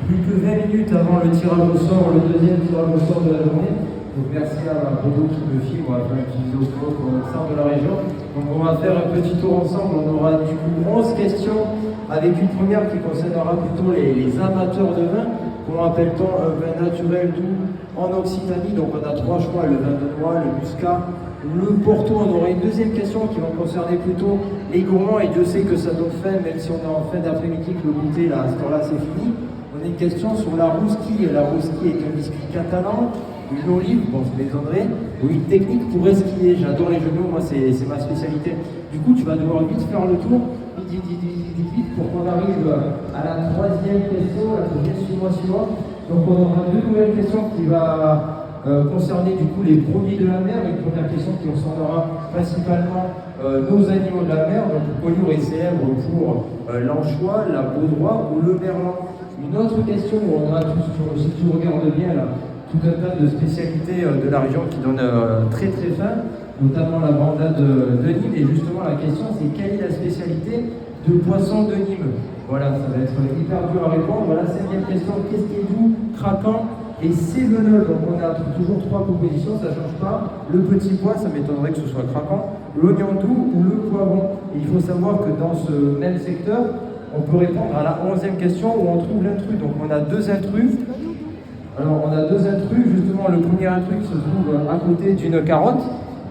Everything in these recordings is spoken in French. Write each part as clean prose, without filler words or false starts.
Plus que 20 minutes avant le tirage au sort, le deuxième tirage au sort de la journée. Donc merci à Bodo qui me filme, on va faire une petite vidéo pour le centre de la région. Donc on va faire un petit tour ensemble, on aura du coup 11 questions avec une première qui concernera plutôt les amateurs de vin. Comment appelle-t-on un vin naturel doux en Occitanie? Donc on a trois choix, le vin de noix, le muscat, le Porto. On aura une deuxième question qui va concerner plutôt les gourmands, et Dieu sait que ça donne faim, même si on est en fin d'après-midi, que le goûter là, à ce temps-là c'est fini. On a une question sur la rouski. La rouski est un biscuit catalan, une olive, bon c'est les André, ou une technique pour esquier. J'adore les genoux, moi c'est ma spécialité. Du coup tu vas devoir vite faire le tour, vite pour qu'on arrive à la troisième question, la prochaine suis-moi. Donc on aura deux nouvelles questions qui vont concerner du coup les produits de la mer. Une première question qui concernera principalement nos animaux de la mer, donc le poillour est célèbre pour l'anchois, la baudroie ou le merlan. Une autre question où on a tous, si tu regardes bien là, tout un tas de spécialités de la région qui donnent très très faim, notamment la bandade de Nîmes. Et justement la question c'est quelle est la spécialité de poisson de Nîmes? Voilà, ça va être hyper dur à répondre. Voilà, cinquième question, qu'est-ce qui est doux, craquant et sévenol? Donc on a toujours trois propositions, ça ne change pas. Le petit pois, ça m'étonnerait que ce soit craquant, l'oignon doux ou le poivron. Et il faut savoir que dans ce même secteur, on peut répondre à la 11e question où on trouve l'intrus. Donc on a deux intrus. Alors on a deux intrus, justement le premier intrus qui se trouve à côté d'une carotte,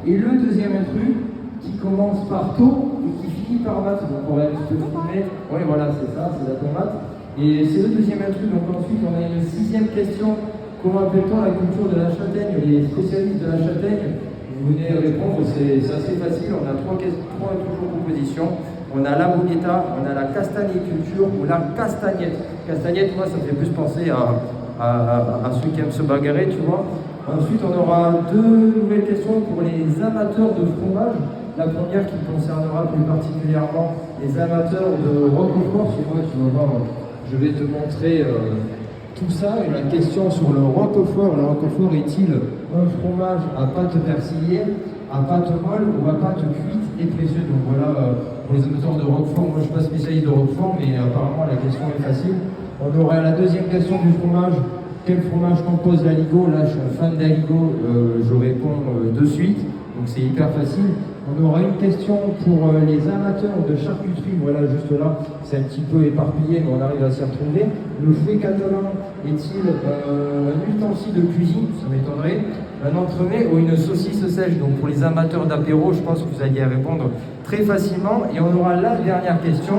et le deuxième intrus qui commence par taux et qui finit par mat. Donc on va un petit peu filmer. Oui voilà, c'est ça, c'est la tomate. Et c'est le deuxième intrus. Donc ensuite on a une sixième question. Comment appelle-t-on la culture de la châtaigne? Les spécialistes de la châtaigne, vous venez répondre, c'est assez facile. On a trois propositions. On a la bonita, on a la castagniculture ou la castagnette. Castagnette, moi, ça me fait plus penser à ceux qui aiment se bagarrer, tu vois. Ensuite, on aura deux nouvelles questions pour les amateurs de fromage. La première qui concernera plus particulièrement les amateurs de roquefort. Chez moi, tu vas voir, je vais te montrer tout ça. Et la question sur le roquefort. Le roquefort est-il un fromage à pâte persillée, à pâte molle ou à pâte cuite et précieuse? Donc voilà, pour les amateurs de roquefort, moi je ne suis pas spécialiste de roquefort, mais apparemment la question est facile. On aura la deuxième question du fromage. Quel fromage compose l'aligot? Là, je suis un fan d'aligot, je réponds de suite, donc c'est hyper facile. On aura une question pour les amateurs de charcuterie. Voilà, juste là, c'est un petit peu éparpillé, mais on arrive à s'y retrouver. Le fouet catalan est-il un ustensile de cuisine? Ça m'étonnerait. Un entremets ou une saucisse sèche? Donc pour les amateurs d'apéro, je pense que vous alliez répondre très facilement. Et on aura la dernière question,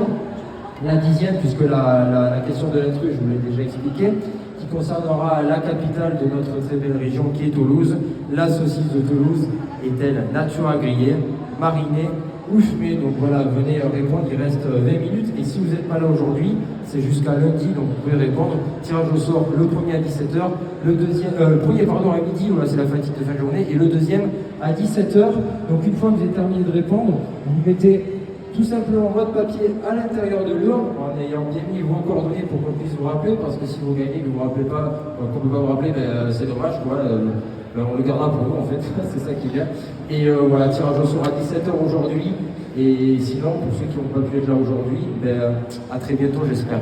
la 10e, puisque la question de l'intrus, je vous l'ai déjà expliqué, qui concernera la capitale de notre très belle région qui est Toulouse. La saucisse de Toulouse est-elle nature à griller, marinée ou fumée? Donc voilà, venez répondre, il reste 20 minutes. Et si vous n'êtes pas là aujourd'hui, c'est jusqu'à lundi, donc vous pouvez répondre. Tirage au sort, le premier à 17h, le premier à midi, voilà, c'est la fatigue de fin de journée, et le deuxième à 17h. Donc une fois que vous avez terminé de répondre, vous mettez tout simplement votre papier à l'intérieur de l'urne en ayant bien mis vos coordonnées pour qu'on puisse vous rappeler, parce que si vous gagnez et que vous ne vous rappelez pas, qu'on ne peut pas vous rappeler, c'est dommage, quoi. On le gardera pour vous en fait, c'est ça qui est bien. Et voilà, tirage au sort à 17h aujourd'hui. Et sinon, pour ceux qui n'ont pas pu être là aujourd'hui, à très bientôt j'espère.